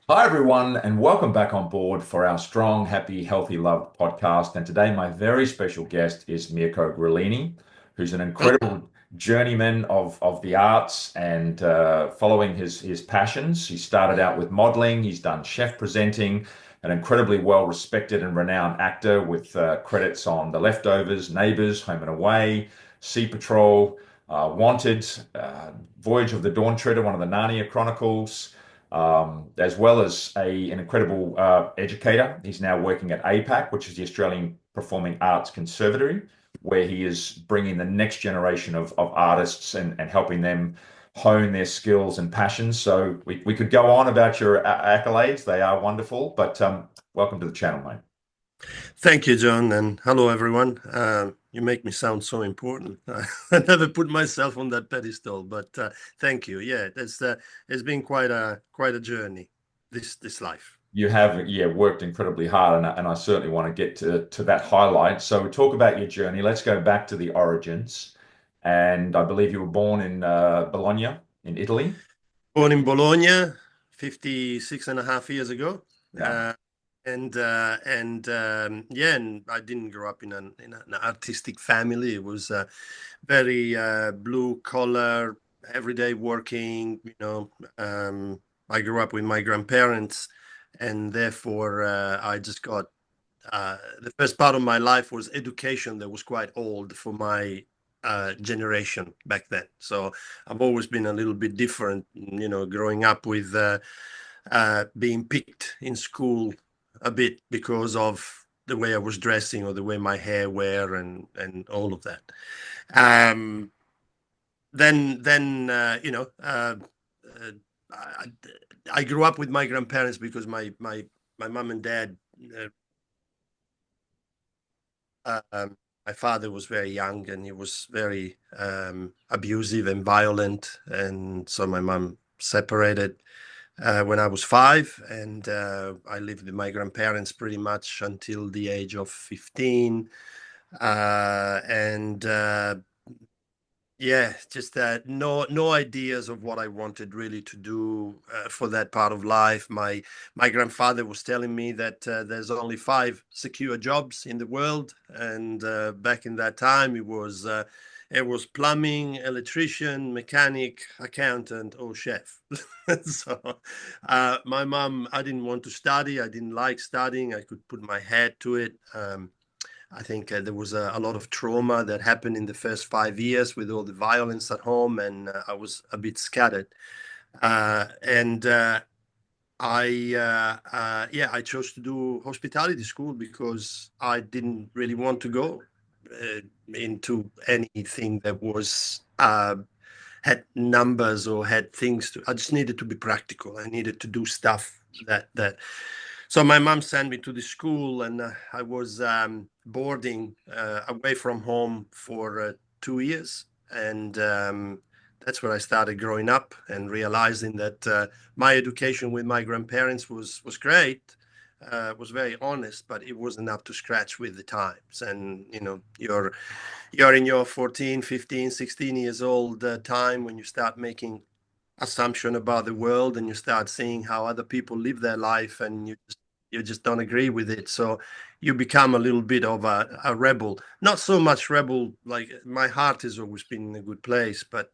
Hi, everyone, and welcome back on board for our Strong, Happy, Healthy, Love podcast. And today, my very special guest is Mirko Grillini, who's an incredible journeyman of the arts and following his passions. He started out with modeling, he's done chef presenting, an incredibly well respected and renowned actor with credits on The Leftovers, Neighbours, Home and Away, Sea Patrol, Wanted, Voyage of the Dawn Treader, one of the Narnia Chronicles, as well as an incredible educator. He's now working at APAC, which is the Australian Performing Arts Conservatory, where he is bringing the next generation of artists and helping them hone their skills and passions. So we could go on about your accolades. They are wonderful, but welcome to the channel, mate. Thank you, John, and hello, everyone. You make me sound so important. I never put myself on that pedestal, but thank you. Yeah, it's been quite a journey, this life. You have, yeah, worked incredibly hard, and I certainly want to get to that highlight. So we talk about your journey. Let's go back to the origins. And I believe you were born in Bologna in Italy. Born in Bologna 56 and a half years ago. Yeah. Yeah, and I didn't grow up in an artistic family. It was very blue collar, everyday working. I grew up with my grandparents, and therefore I just got the first part of my life was education that was quite old for my generation back then. So I've always been a little bit different, growing up with being picked in school a bit because of the way I was dressing or the way my hair were and all of that. Um, then uh, I, I grew up with my grandparents because my mom and dad. My father was very young and he was very abusive and violent, and so my mom separated when I was 5, and I lived with my grandparents pretty much until the age of 15. And Yeah, just that no ideas of what I wanted really to do for that part of life. My grandfather was telling me that there's only 5 secure jobs in the world, and back in that time it was plumbing, electrician, mechanic, accountant, or chef. So my mom, I didn't want to study. I didn't like studying. I could put my head to it. I think there was a lot of trauma that happened in the first 5 years with all the violence at home, and I was a bit scattered. And I chose to do hospitality school because I didn't really want to go uh, into anything that was had numbers or had things to. I just needed to be practical. I needed to do stuff that. So my mom sent me to the school, and I was boarding away from home for 2 years, and that's where I started growing up and realizing that my education with my grandparents was great, was very honest, but it wasn't up to scratch with the times. And you're in your 14, 15, 16 years old time when you start making assumption about the world and you start seeing how other people live their life, and you just don't agree with it. So you become a little bit of a rebel. Not so much rebel, like my heart has always been in a good place, but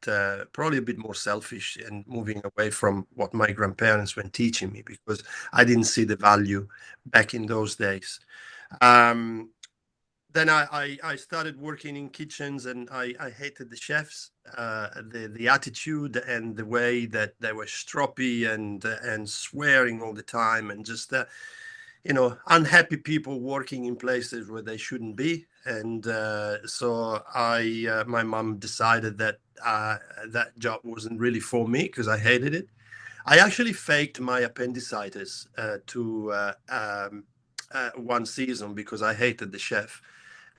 probably a bit more selfish and moving away from what my grandparents were teaching me because I didn't see the value back in those days. Um, then I started working in kitchens, and I hated the chefs, the attitude and the way that they were stroppy and swearing all the time, and just unhappy people working in places where they shouldn't be. And so my mom decided that that job wasn't really for me because I hated it. I actually faked my appendicitis to one season because I hated the chef,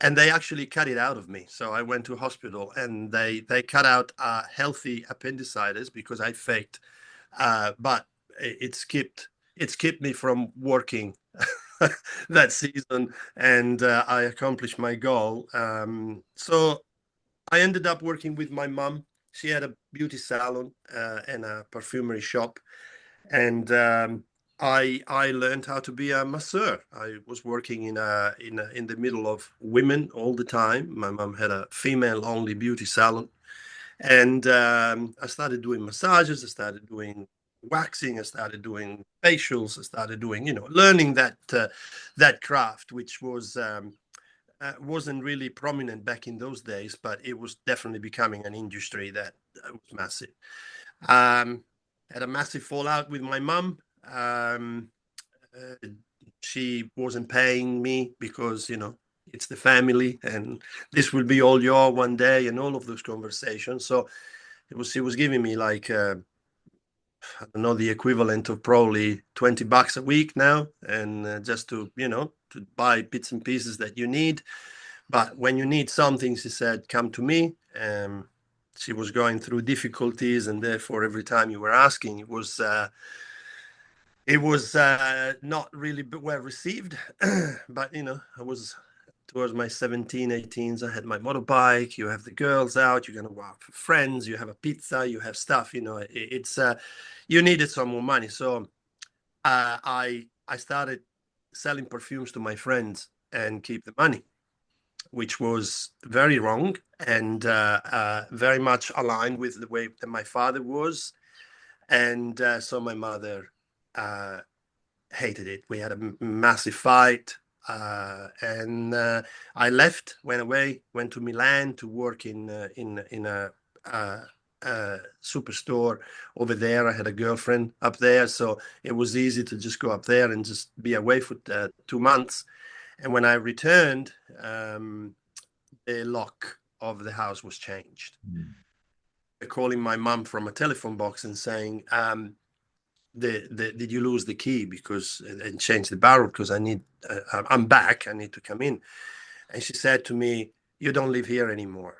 and they actually cut it out of me. So I went to hospital, and they cut out a healthy appendicitis because I faked, but it skipped me from working that season, and I accomplished my goal. So I ended up working with my mom. She had a beauty salon and a perfumery shop, and I learned how to be a masseur. I was working in the middle of women all the time. My mom had a female-only beauty salon, and I started doing massages. I started doing waxing. I started doing facials. I started doing, learning that craft, which wasn't really prominent back in those days, but it was definitely becoming an industry that was massive. Had a massive fallout with my mum. Uh, she wasn't paying me because, it's the family and this will be all your one day and all of those conversations. So she was giving me like, I don't know, the equivalent of probably $20 a week now. And just to buy bits and pieces that you need. But when you need something, she said, come to me. She was going through difficulties, and therefore, every time you were asking, it was not really well received. But I was towards my 17, 18s. I had my motorbike. You have the girls out. You're gonna walk for friends. You have a pizza. You have stuff. It's you needed some more money. So I started selling perfumes to my friends and keep the money, which was very wrong and very much aligned with the way that my father was. And so my mother uh, hated it. We had a massive fight. And I left, went away, went to Milan to work in a superstore over there. I had a girlfriend up there, so it was easy to just go up there and just be away for 2 months. And when I returned, the lock of the house was changed. Mm. Calling my mom from a telephone box and saying, did you lose the key and change the barrel because I'm back, I need to come in. And she said to me, you don't live here anymore.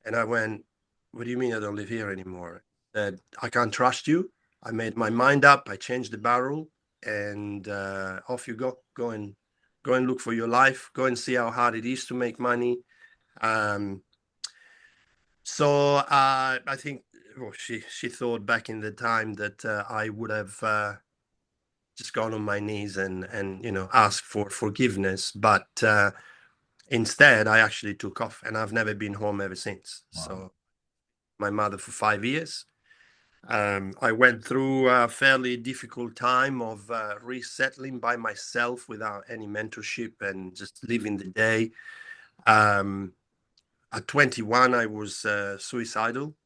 And I went, what do you mean I don't live here anymore? That I can't trust you. I made my mind up. I changed the barrel and off you go and look for your life. Go and see how hard it is to make money. So I think she thought back in the time that I would have just gone on my knees and asked for forgiveness, but instead I actually took off, and I've never been home ever since. Wow. So my mother for 5 years. I went through a fairly difficult time of resettling by myself without any mentorship and just living the day. At 21, I was suicidal.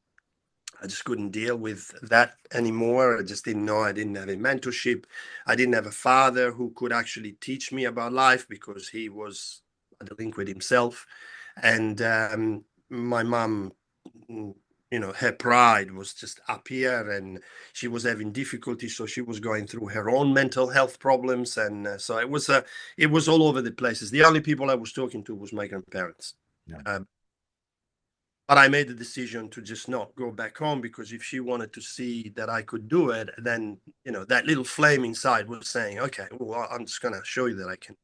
I just couldn't deal with that anymore. I just didn't know. I didn't have a mentorship. I didn't have a father who could actually teach me about life because he was a delinquent himself. And my mom, her pride was just up here and she was having difficulty. So she was going through her own mental health problems. And so it was all over the places. The only people I was talking to was my grandparents. Yeah. But I made the decision to just not go back home because if she wanted to see that I could do it, then, that little flame inside was saying, okay, well, I'm just going to show you that I can.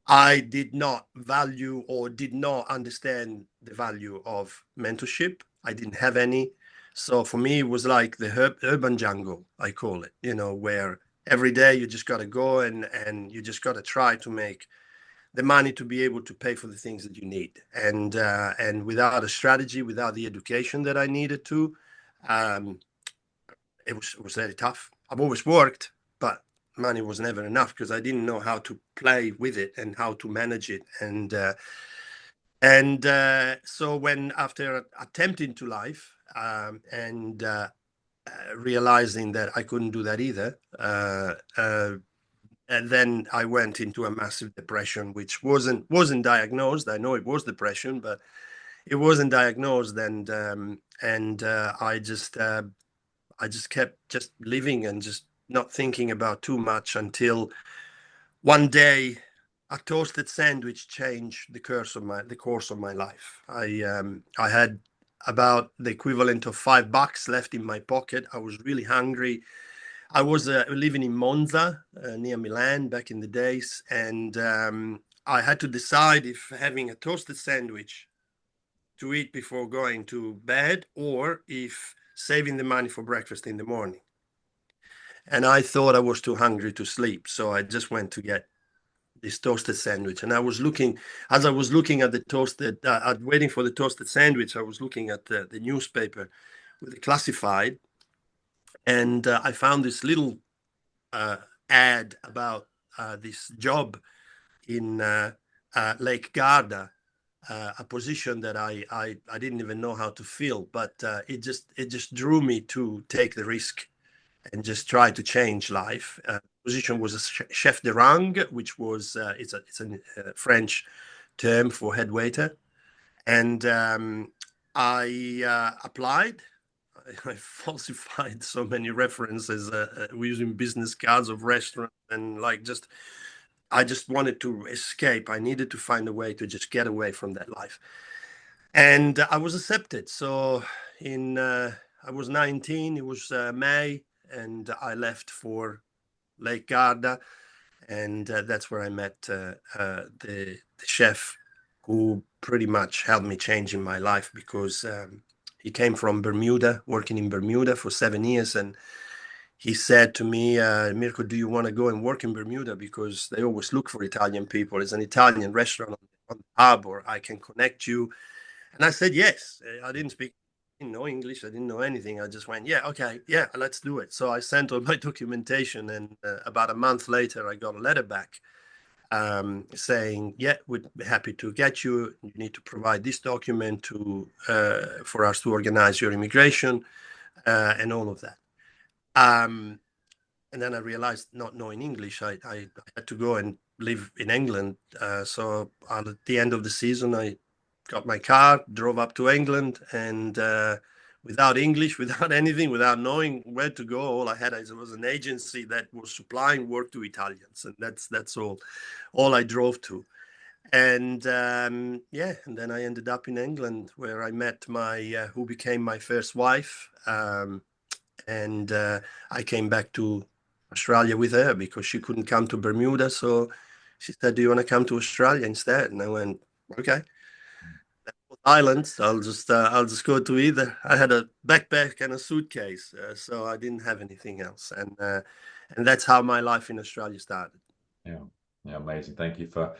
I did not value or did not understand the value of mentorship. I didn't have any. So for me, it was like the urban jungle, I call it, where every day you just got to go and you just got to try to make the money to be able to pay for the things that you need. And without a strategy, without the education that I needed to, um, it was very tough. I've always worked, but money was never enough because I didn't know how to play with it and how to manage it. And so when after attempting to life and realizing that I couldn't do that either, and then I went into a massive depression, which wasn't diagnosed. I know it was depression, but it wasn't diagnosed, and I just kept just living and just not thinking about too much until one day a toasted sandwich changed the course of my life. I had about the equivalent of $5 left in my pocket. I was really hungry. I was living in Monza near Milan back in the days, and I had to decide if having a toasted sandwich to eat before going to bed or if saving the money for breakfast in the morning. and I thought I was too hungry to sleep. So I just went to get this toasted sandwich. And I was looking, as I was looking at the toasted, waiting for the toasted sandwich, I was looking at the newspaper with the classified, and I found this little ad about this job in Lake Garda, a position that I didn't even know how to fill, but it just drew me to take the risk and just try to change life. Position was a chef de rang, which was it's a French term for head waiter, and I applied. I falsified so many references using business cards of restaurants, and like just I just wanted to escape. I needed to find a way to just get away from that life, and I was accepted. So in I was 19. It was May, and I left for Lake Garda, and that's where I met the chef who pretty much helped me change in my life, because he came from Bermuda, working in Bermuda for 7 years, and he said to me, Mirko, do you want to go and work in Bermuda? Because they always look for Italian people. It's an Italian restaurant on the hub, or I can connect you. And I said, yes. I didn't know English. I didn't know anything. I just went, yeah, okay, yeah, let's do it. So I sent all my documentation, and about a month later, I got a letter back saying, yeah, we're happy to get you. You need to provide this document for us to organize your immigration and all of that. And then I realized, not knowing English, I had to go and live in England. So at the end of the season, I got my car, drove up to England, and without English, without anything, without knowing where to go, all I had was an agency that was supplying work to Italians, and that's all I drove to. And yeah, and then I ended up in England, where I met my who became my first wife, and I came back to Australia with her because she couldn't come to Bermuda. So she said, "Do you want to come to Australia instead?" And I went, "Okay." Islands. I'll just go to either. I had a backpack and a suitcase, so I didn't have anything else, and that's how my life in Australia started. Yeah, yeah, amazing. Thank you for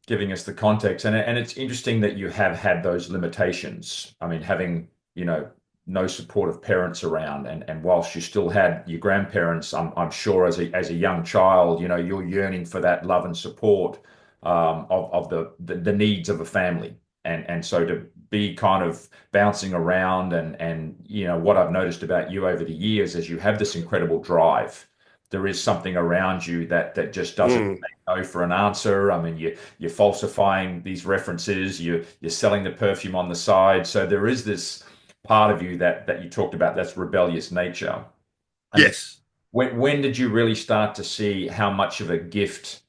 giving us the context. And it's interesting that you have had those limitations. I mean, having, no supportive parents around, and whilst you still had your grandparents, I'm sure as a young child, you're yearning for that love and support of the needs of a family. And so to be kind of bouncing around, and what I've noticed about you over the years is you have this incredible drive. There is something around you that just doesn't Mm. no for an answer. I mean, you're falsifying these references. You're selling the perfume on the side. So there is this part of you that you talked about, that's rebellious nature. I mean, Yes. when did you really start to see how much of a gift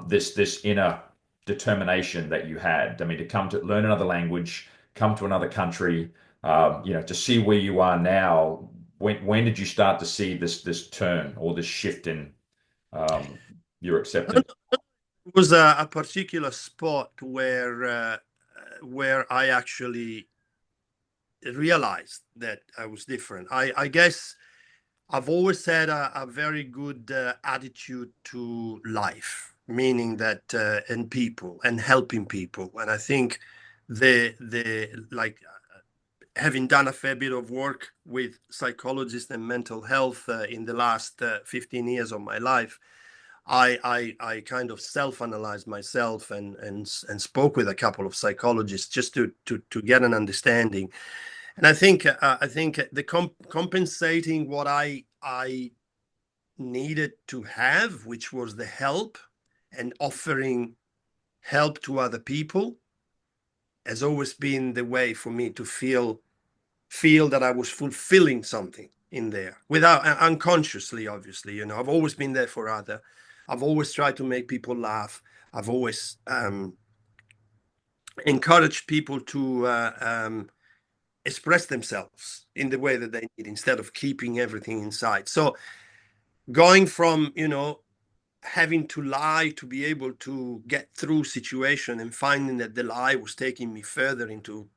this inner determination that you had? I mean, to come to learn another language, come to another country, to see where you are now. When did you start to see this turn or this shift in your acceptance? It was a particular spot where I actually realized that I was different. I guess I've always had a very good attitude to life, meaning that and people and helping people. And I think the like having done a fair bit of work with psychologists and mental health in the last 15 years of my life, I kind of self-analyzed myself and spoke with a couple of psychologists just to get an understanding. And I think the compensating what I needed to have, which was the help and offering help to other people, has always been the way for me to feel that I was fulfilling something in there without unconsciously, obviously. I've always been there for other. I've always tried to make people laugh. I've always encouraged people to express themselves in the way that they need, instead of keeping everything inside. So going from having to lie to be able to get through situation, and finding that the lie was taking me further into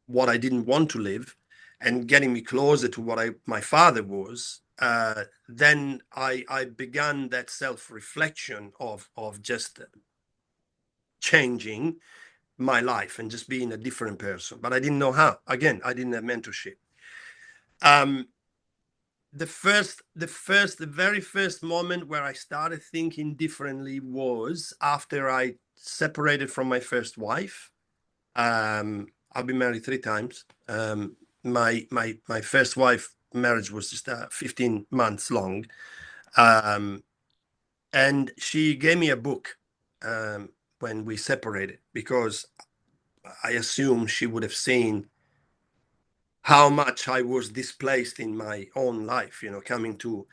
what I didn't want to live, and getting me closer to what my father was, then I began that self-reflection of just changing my life and just being a different person. But I didn't know how. Again, I didn't have mentorship. Um, the very first moment where I started thinking differently was after I separated from my first wife. I've been married 3 times. My first wife marriage was just 15 months long. Um, and she gave me a book when we separated, because I assume she would have seen how much I was displaced in my own life, coming to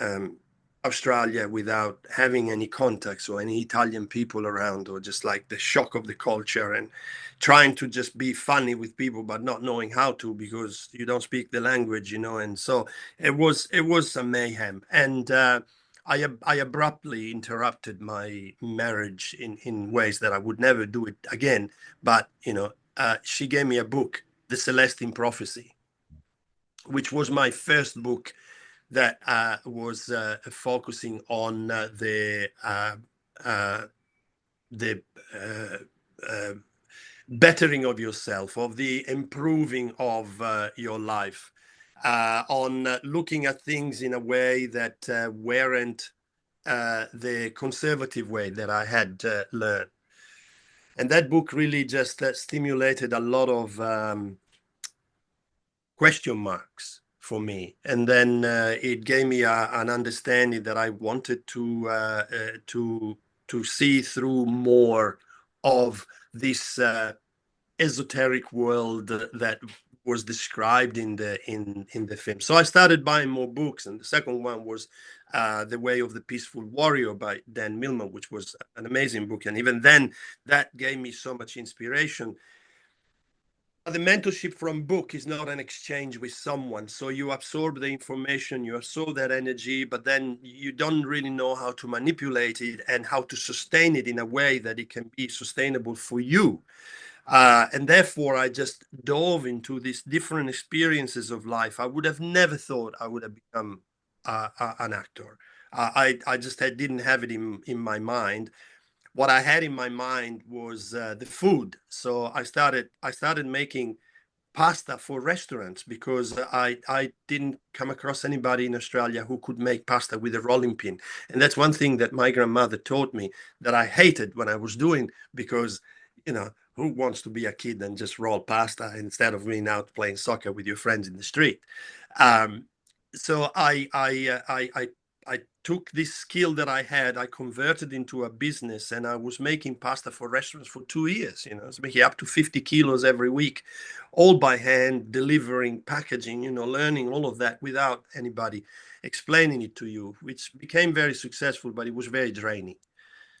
um, Australia without having any contacts or any Italian people around, or just like the shock of the culture, and trying to just be funny with people, but not knowing how to because you don't speak the language, And so it was a mayhem. And I abruptly interrupted my marriage in ways that I would never do it again. But she gave me a book, The Celestine Prophecy, which was my first book that was focusing on the bettering of yourself, of the improving of your life, on looking at things in a way that weren't the conservative way that I had learned. And that book really just stimulated a lot of question marks for me, and then it gave me an understanding that I wanted to see through more of this esoteric world that was described in the film. So I started buying more books, and the second one was The Way of the Peaceful Warrior by Dan Millman, which was an amazing book. And even then, that gave me so much inspiration. The mentorship from book is not an exchange with someone. So you absorb the information, you absorb that energy, but then you don't really know how to manipulate it and how to sustain it in a way that it can be sustainable for you. And therefore, I just dove into these different experiences of life. I would have never thought I would have become an actor. I just didn't have it in my mind. What I had in my mind was the food. So I started making pasta for restaurants because I didn't come across anybody in Australia who could make pasta with a rolling pin. And that's one thing that my grandmother taught me that I hated when I was doing, because, who wants to be a kid and just roll pasta instead of being out playing soccer with your friends in the street? Um, so I took this skill that I had, I converted into a business, and I was making pasta for restaurants for 2 years. I was making up to 50 kilos every week, all by hand, delivering, packaging, learning all of that without anybody explaining it to you, which became very successful, but it was very draining.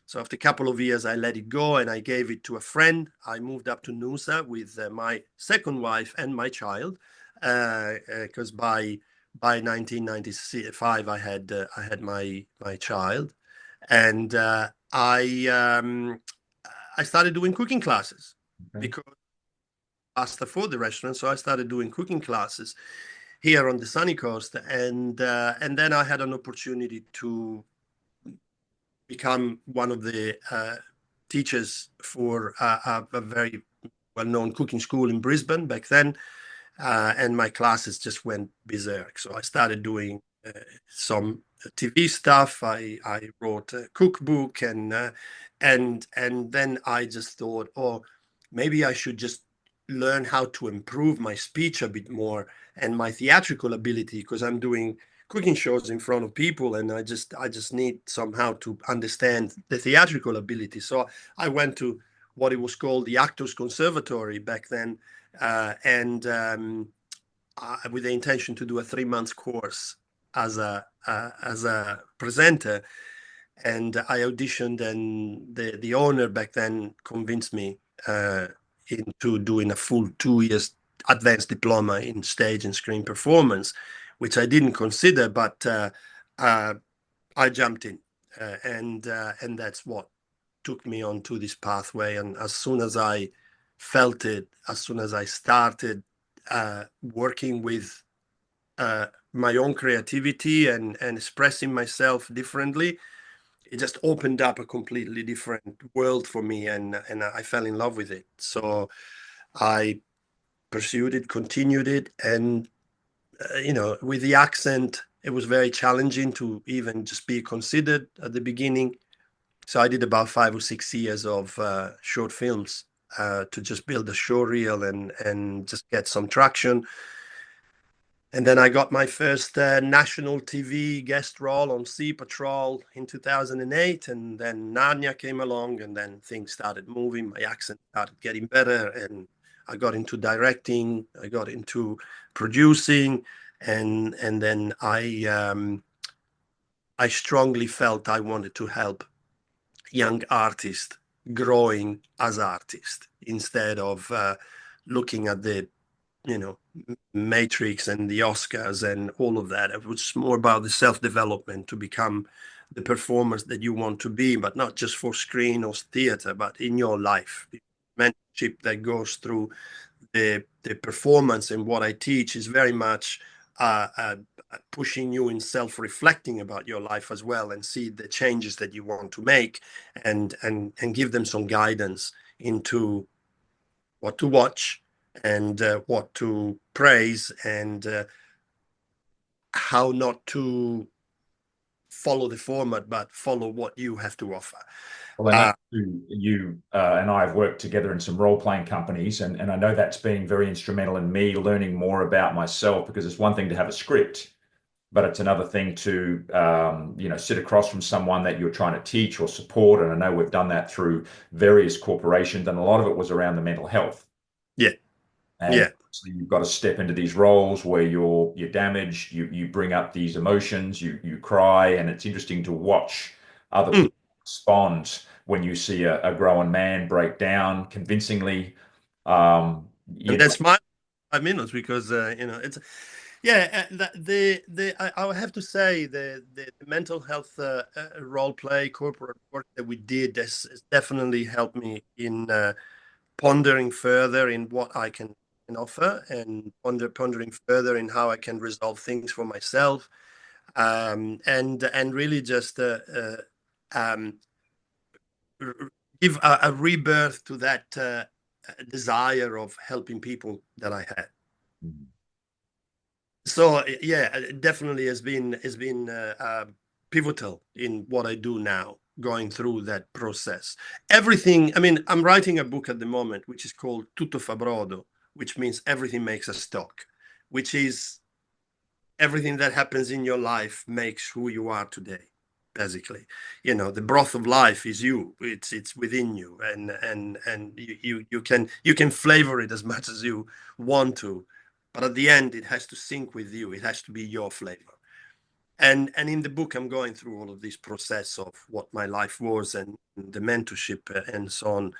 So after a couple of years, I let it go and I gave it to a friend. I moved up to Noosa with my second wife and my child, because by 1995 I had my child, and I started doing cooking classes Okay. because pasta for the restaurant. So I started doing cooking classes here on the sunny coast, and then I had an opportunity to become one of the teachers for a very well-known cooking school in Brisbane back then, and my classes just went berserk. So I started doing some TV stuff. I wrote a cookbook, and then I just thought, oh, maybe I should just learn how to improve my speech a bit more and my theatrical ability, because I'm doing cooking shows in front of people, and I just need somehow to understand the theatrical ability. So I went to what it was called the Actors Conservatory back then, and with the intention to do a 3 month course as a presenter. And I auditioned, and the owner back then convinced me into doing a full 2 years advanced diploma in stage and screen performance, which I didn't consider, but I jumped in, and that's what took me onto this pathway. And as soon as I felt it, as soon as I started working with my own creativity and expressing myself differently, it just opened up a completely different world for me, and I fell in love with it. So I pursued it, continued it, and with the accent, it was very challenging to even just be considered at the beginning. So I did about 5 or 6 years of short films to just build a show reel and just get some traction. And then I got my first national TV guest role on Sea Patrol in 2008. And then Narnia came along, and then things started moving. My accent started getting better, and I got into directing. I got into producing, and then I strongly felt I wanted to help young artists growing as artists instead of looking at the you know Matrix and the Oscars and all of that. It was more about the self-development to become the performers that you want to be, but not just for screen or theater, but in your life. The mentorship that goes through the performance and what I teach is very much pushing you in self-reflecting about your life as well, and see the changes that you want to make, and give them some guidance into what to watch and what to praise, and how not to follow the format, but follow what you have to offer. Well, I know Uh, you and I have worked together in some role-playing companies, and I know that's been very instrumental in me learning more about myself, because it's one thing to have a script, but it's another thing to sit across from someone that you're trying to teach or support. And I know we've done that through various corporations, and a lot of it was around the mental health. yeah, And yeah. so you've got to step into these roles where you're damaged, you bring up these emotions, you cry, and it's interesting to watch other Mm. people respond when you see a grown man break down convincingly. Um, And you know, that's my 5 minutes, because it's yeah. I would have to say the mental health role play corporate work that we did has definitely helped me in pondering further in what I can offer, and pondering further in how I can resolve things for myself, and really just um, give a rebirth to that desire of helping people that I had. So yeah, it definitely has been pivotal in what I do now, going through that process. Everything. I mean, I'm writing a book at the moment, which is called Tutto fa brodo, which means everything makes a stock, which is everything that happens in your life makes who you are today. Basically, the broth of life is you. It's within you, and you can flavor it as much as you want to, but at the end, it has to sync with you. It has to be your flavor. And in the book, I'm going through all of this process of what my life was, and the mentorship and so on.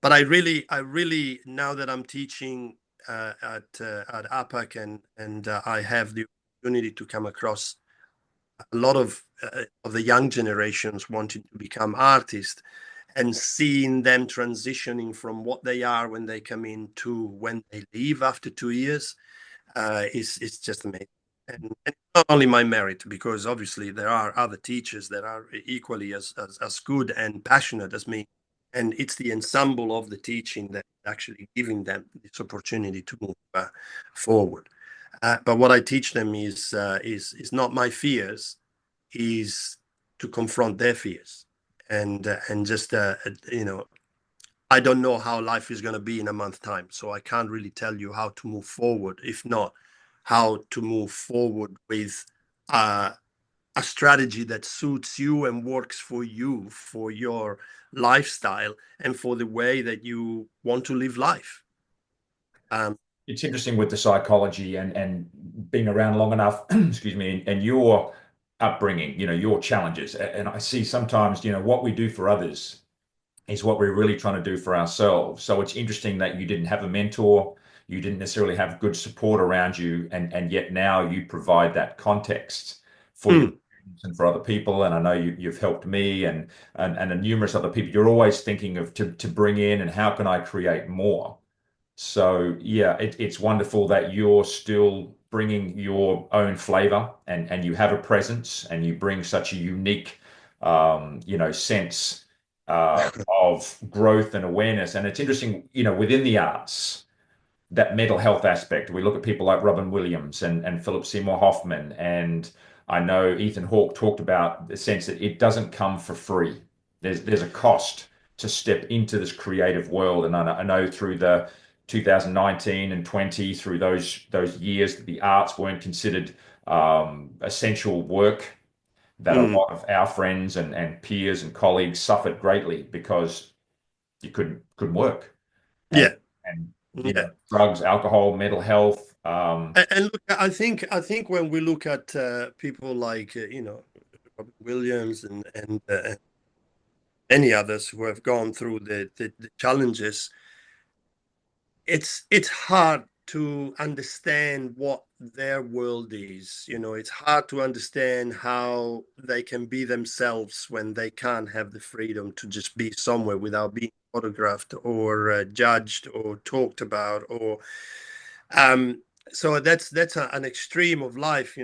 But I really, now that I'm teaching at APAC, and I have the opportunity to come across a lot of the young generations wanting to become artists, and seeing them transitioning from what they are when they come in to when they leave after 2 years, is just amazing. And not only my merit, because obviously there are other teachers that are equally as good and passionate as me. And it's the ensemble of the teaching that actually giving them this opportunity to move forward. But what I teach them is not my fears, is to confront their fears, and just I don't know how life is going to be in a month's time, so I can't really tell you how to move forward, if not how to move forward with uh, a strategy that suits you and works for you, for your lifestyle, and for the way that you want to live life. Um, it's interesting with the psychology and being around long enough, excuse me, and your upbringing, your challenges. And I see sometimes, what we do for others is what we're really trying to do for ourselves. So it's interesting that you didn't have a mentor, you didn't necessarily have good support around you, and yet now you provide that context for your mm, students and for other people. And I know you've helped me and numerous other people. You're always thinking of to bring in, and how can I create more? So yeah, it's wonderful that you're still bringing your own flavor and you have a presence and you bring such a unique, sense of growth and awareness. And it's interesting, within the arts, that mental health aspect. We look at people like Robin Williams and Philip Seymour Hoffman, and I know Ethan Hawke talked about the sense that it doesn't come for free. There's a cost to step into this creative world, and I know through the 2019 and 20, through those years, that the arts weren't considered essential work. That a Mm. lot of our friends and peers and colleagues suffered greatly because you couldn't work, and Yeah, and yeah. drugs, alcohol, mental health. And look, I think when we look at people like Robin Williams and any others who have gone through the challenges, it's hard to understand what their world is. It's hard to understand how they can be themselves when they can't have the freedom to just be somewhere without being photographed or judged or talked about or um so that's an extreme of life,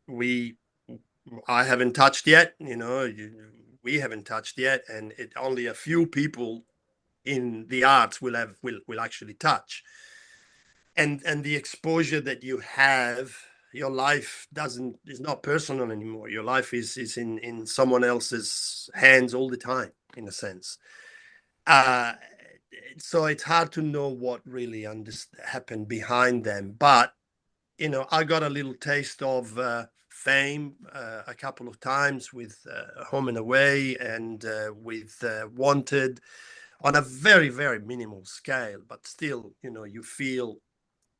we I haven't touched yet. We haven't touched yet, and it only a few people in the arts will actually touch. And the exposure that you have, your life doesn't is not personal anymore. Your life is in someone else's hands all the time, in a sense. uh so it's hard to know what really happened behind them. But I got a little taste of fame a couple of times with Home and Away and with Wanted, on a very, very minimal scale. But still, you feel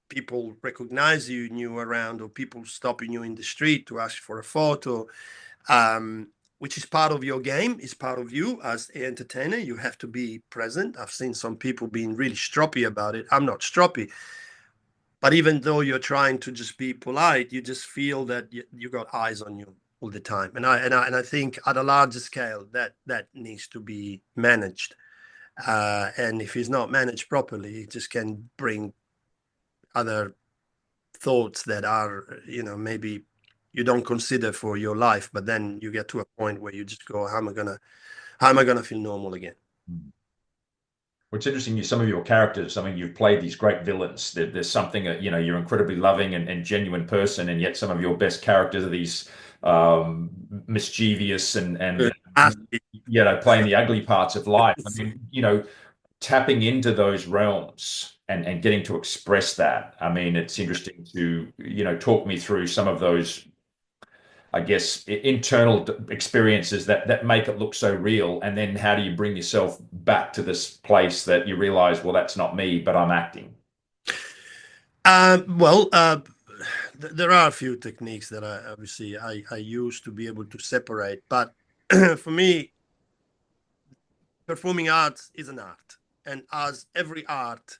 people recognize you around, or people stopping you in the street to ask for a photo, um, which is part of your game, is part of you as an entertainer. You have to be present. I've seen some people being really stroppy about it. I'm not stroppy, but even though you're trying to just be polite, you just feel that you got eyes on you all the time. And I think at a larger scale that needs to be managed. And if it's not managed properly, it just can bring other thoughts that are, maybe you don't consider for your life, but then you get to a point where you just go, how am I gonna feel normal again? What's interesting is some of your characters. I mean, you've played these great villains. There's something that, you're incredibly loving and genuine person, and yet some of your best characters are these mischievous and Ah, playing the ugly parts of life. I mean, tapping into those realms and getting to express that. I mean, it's interesting to, talk me through some of those, I guess, internal experiences that make it look so real. And then how do you bring yourself back to this place that you realize, well, that's not me, but I'm acting? well, there are a few techniques that I use to be able to separate, but for me, performing arts is an art, and as every art,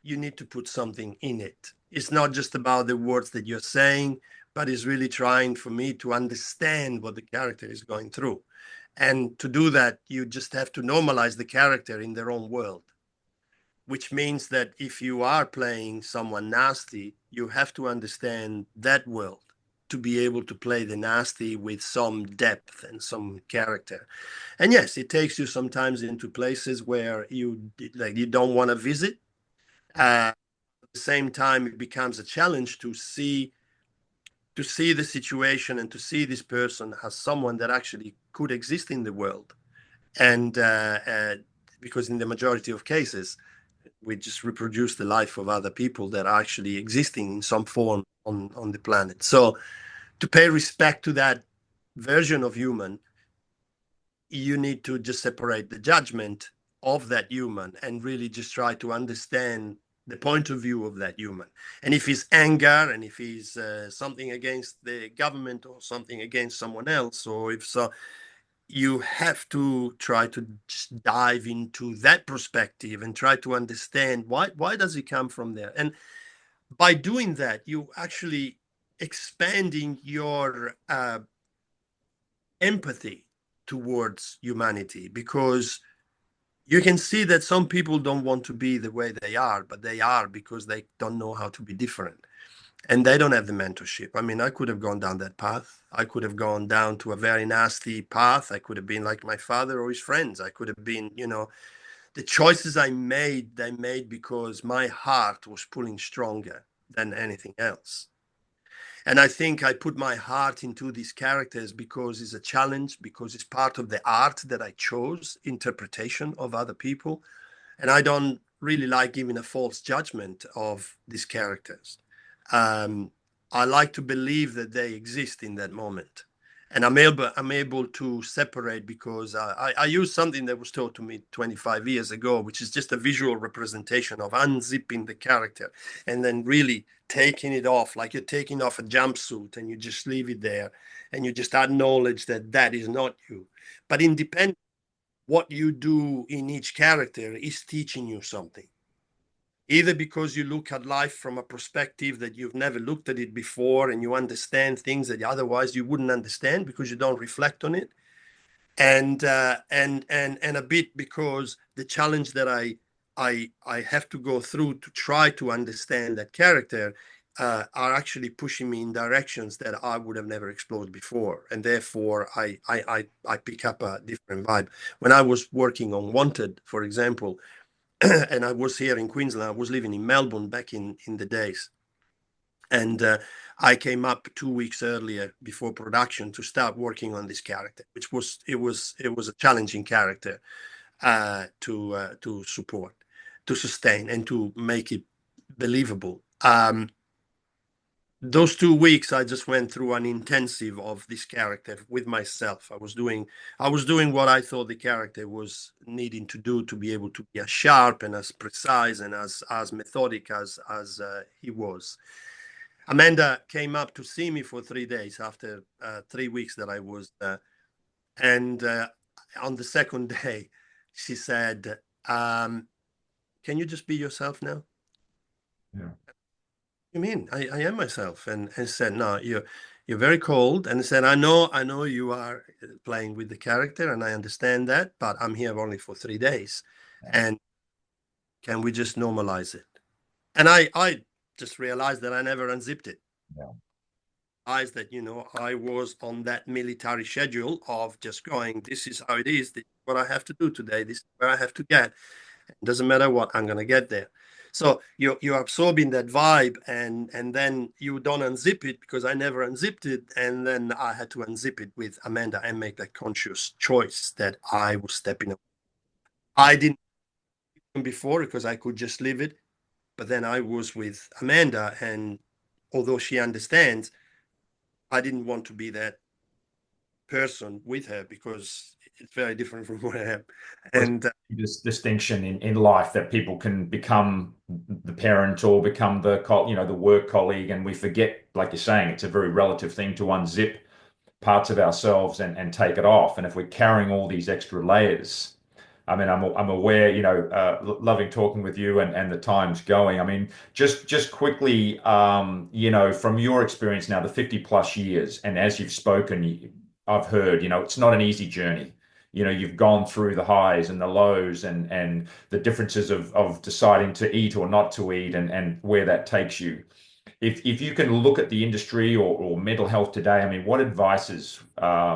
you need to put something in it. It's not just about the words that you're saying, but it's really trying for me to understand what the character is going through. And to do that, you just have to normalize the character in their own world, which means that if you are playing someone nasty, you have to understand that world to be able to play the nasty with some depth and some character. And yes, it takes you sometimes into places where you don't want to visit. At the same time, it becomes a challenge to see the situation and to see this person as someone that actually could exist in the world. And because in the majority of cases, we just reproduce the life of other people that are actually existing in some form on the planet. So to pay respect to that version of human, you need to just separate the judgment of that human and really just try to understand the point of view of that human. And if he's anger, and if he's something against the government or something against someone else, or if so, you have to try to just dive into that perspective and try to understand why does it come from there. And by doing that, you actually expanding your empathy towards humanity, because you can see that some people don't want to be the way they are, but they are because they don't know how to be different. And they don't have the mentorship. I mean, I could have gone down that path. I could have gone down to a very nasty path. I could have been like my father or his friends. I could have been, the choices I made because my heart was pulling stronger than anything else. And I think I put my heart into these characters because it's a challenge, because it's part of the art that I chose, interpretation of other people. And I don't really like giving a false judgment of these characters. Um, I like to believe that they exist in that moment. And I'm able to separate because I use something that was taught to me 25 years ago, which is just a visual representation of unzipping the character and then really taking it off, like you're taking off a jumpsuit and you just leave it there and you just acknowledge that that is not you. But independent, what you do in each character is teaching you something, either because you look at life from a perspective that you've never looked at it before and you understand things that otherwise you wouldn't understand because you don't reflect on it, and a bit because the challenge that I have to go through to try to understand that character are actually pushing me in directions that I would have never explored before, and therefore I pick up a different vibe. When I was working on Wanted, for example, and I was here in Queensland. I was living in Melbourne back in the days, and I came up 2 weeks earlier before production to start working on this character, which was a challenging character to support, to sustain, and to make it believable. Those 2 weeks I just went through an intensive of this character with myself. I was doing what I thought the character was needing to do to be able to be as sharp and as precise and as methodic as he was. Amanda came up to see me for 3 days after 3 weeks that I was and on the second day she said, can you just be yourself now? Yeah. You mean I am myself? And said, no, you're very cold. And said, I know you are playing with the character, and I understand that, but I'm here only for 3 days, Yeah. and can we just normalize it? And I just realized that I never unzipped it. Yeah. Realized that I was on that military schedule of just going. This is how it is. This is what I have to do today. This is where I have to get. It doesn't matter what, I'm gonna get there. So you're absorbing that vibe, and then you don't unzip it because I never unzipped it, and then I had to unzip it with Amanda and make that conscious choice that I was stepping up. I didn't before because I could just leave it, but then I was with Amanda, and although she understands, I didn't want to be that person with her because it's very different from where I am. There's And this distinction in life that people can become the parent or become the work colleague, and we forget, like you're saying, it's a very relative thing to unzip parts of ourselves and take it off. And if we're carrying all these extra layers, I mean, I'm aware, loving talking with you and the time's going. I mean, just quickly, from your experience now, the 50 plus years, and as you've spoken, I've heard, it's not an easy journey. You've gone through the highs and the lows and the differences of deciding to eat or not to eat and where that takes you. If you can look at the industry or mental health today, I mean, what advices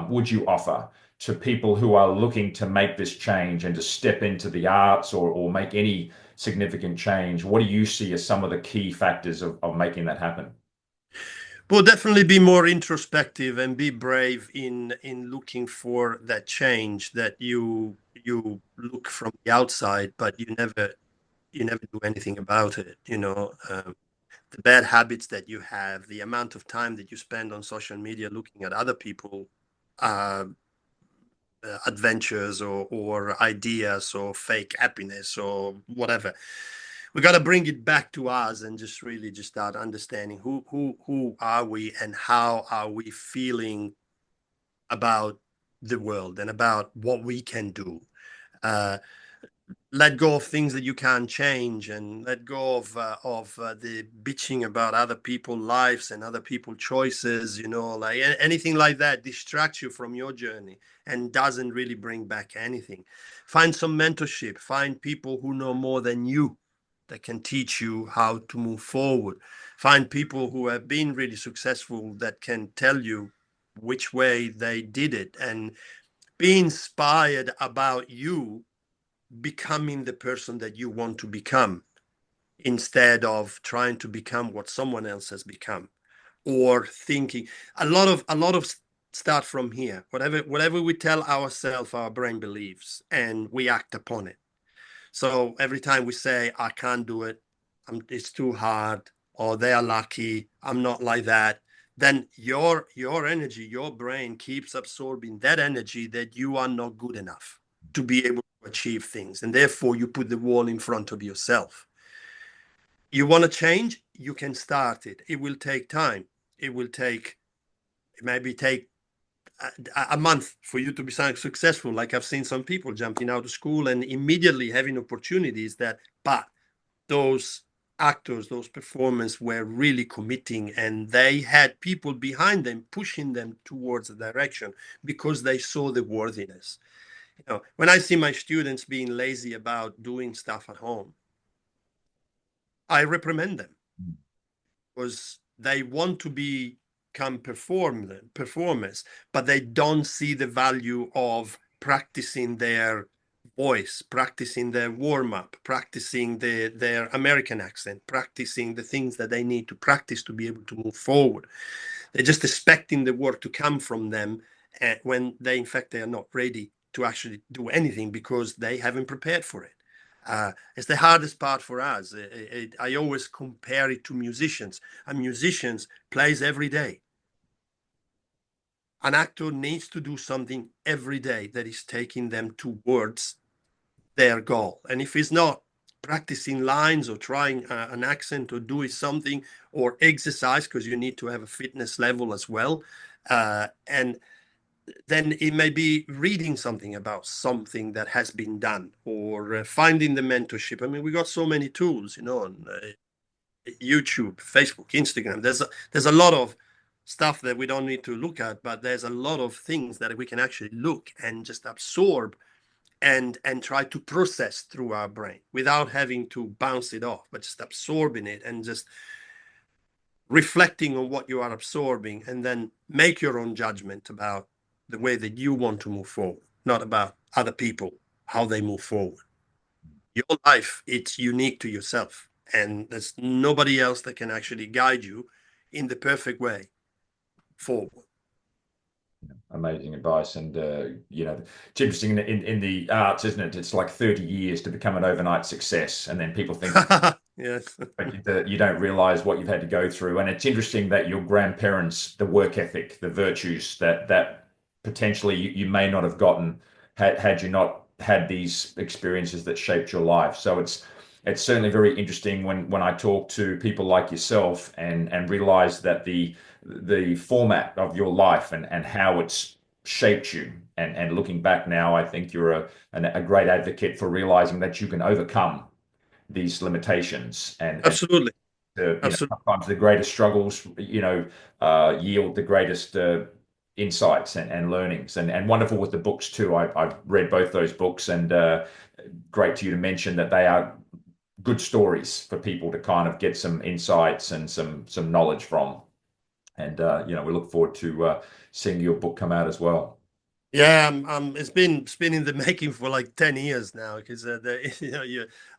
would you offer to people who are looking to make this change and to step into the arts or make any significant change? What do you see as some of the key factors of making that happen? Well, definitely be more introspective and be brave in looking for that change that you look from the outside, but you never do anything about it. The bad habits that you have, the amount of time that you spend on social media looking at other people uh, adventures or ideas or fake happiness or whatever. We got to bring it back to us and just really just start understanding who are we and how are we feeling about the world and about what we can do. Uh, let go of things that you can't change, and let go of the bitching about other people's lives and other people's choices, like anything like that distracts you from your journey and doesn't really bring back anything. Find some mentorship, find people who know more than you that can teach you how to move forward. Find people who have been really successful that can tell you which way they did it, and be inspired about you becoming the person that you want to become, instead of trying to become what someone else has become, or thinking a lot of start from here. Whatever we tell ourselves, our brain believes, and we act upon it. So every time we say, I can't do it, it's too hard, or they are lucky, I'm not like that, then your energy, your brain keeps absorbing that energy that you are not good enough to be able to achieve things. And therefore you put the wall in front of yourself. You want to change, you can start it. It will take time. It maybe take a month for you to be successful. Like I've seen some people jumping out of school and immediately having opportunities but those actors, those performers were really committing, and they had people behind them pushing them towards the direction because they saw the worthiness. When I see my students being lazy about doing stuff at home, I reprimand them, because they want to become performers, but they don't see the value of practicing their voice, practicing their warm-up, practicing their American accent, practicing the things that they need to practice to be able to move forward. They're just expecting the work to come from them, when in fact, they are not ready to actually do anything because they haven't prepared for it. It's the hardest part for us. I always compare it to musicians. A musician plays every day. An actor needs to do something every day that is taking them towards their goal. And if he's not practicing lines or trying an accent or doing something or exercise, because you need to have a fitness level as well, and then it may be reading something about something that has been done, or finding the mentorship. I mean, we got so many tools, on YouTube, Facebook, Instagram. There's a lot of stuff that we don't need to look at, but there's a lot of things that we can actually look and just absorb and try to process through our brain without having to bounce it off, but just absorbing it and just reflecting on what you are absorbing, and then make your own judgment about the way that you want to move forward, not about other people, how they move forward. Your life, it's unique to yourself, and there's nobody else that can actually guide you in the perfect way forward. Amazing advice. And it's interesting in the arts, isn't it? It's like 30 years to become an overnight success, and then people think Yes. that you don't realize what you've had to go through. And it's interesting that your grandparents, the work ethic, the virtues that potentially you may not have gotten had you not had these experiences that shaped your life. So it's certainly very interesting when I talk to people like yourself and realize that the format of your life and how it's shaped you. And looking back now, I think you're a great advocate for realizing that you can overcome these limitations and Absolutely. Absolutely. sometimes the greatest struggles yield the greatest insights and learnings, and wonderful with the books too. I've read both those books, and great to you to mention that they are good stories for people to kind of get some insights and some knowledge from. And we look forward to seeing your book come out as well. Yeah, it's been in the making for like 10 years now, because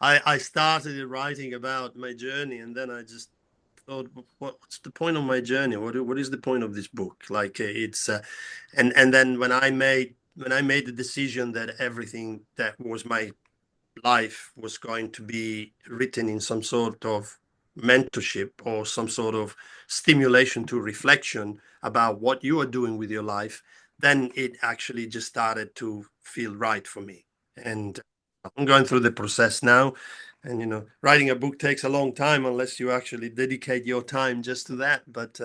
I started writing about my journey, and then I just thought, what's the point of my journey? What is the point of this book? Like and then when I made the decision that everything that was my life was going to be written in some sort of mentorship or some sort of stimulation to reflection about what you are doing with your life, then it actually just started to feel right for me. And I'm going through the process now. And, writing a book takes a long time unless you actually dedicate your time just to that. But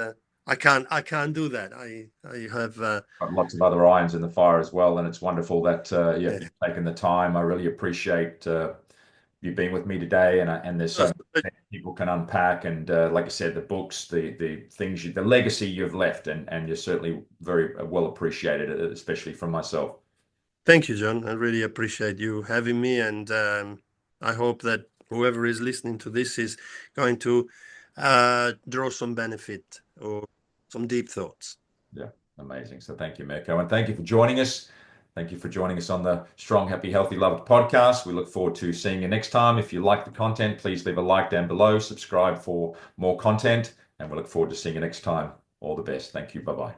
I can't do that. I have Got lots of other irons in the fire as well, and it's wonderful that yeah. you've taken the time. I really appreciate you being with me today, and there's so Uh, many people can unpack, and like I said, the books, the things, the legacy you've left, and you're certainly very well appreciated, especially from myself. Thank you, John. I really appreciate you having me, and I hope that whoever is listening to this is going to draw some benefit or some deep thoughts. Yeah, amazing. So thank you, Mirko, and thank you for joining us. Thank you for joining us on the Strong, Happy, Healthy, Loved podcast. We look forward to seeing you next time. If you like the content, please leave a like down below, subscribe for more content, and we look forward to seeing you next time. All the best. Thank you. Bye-bye.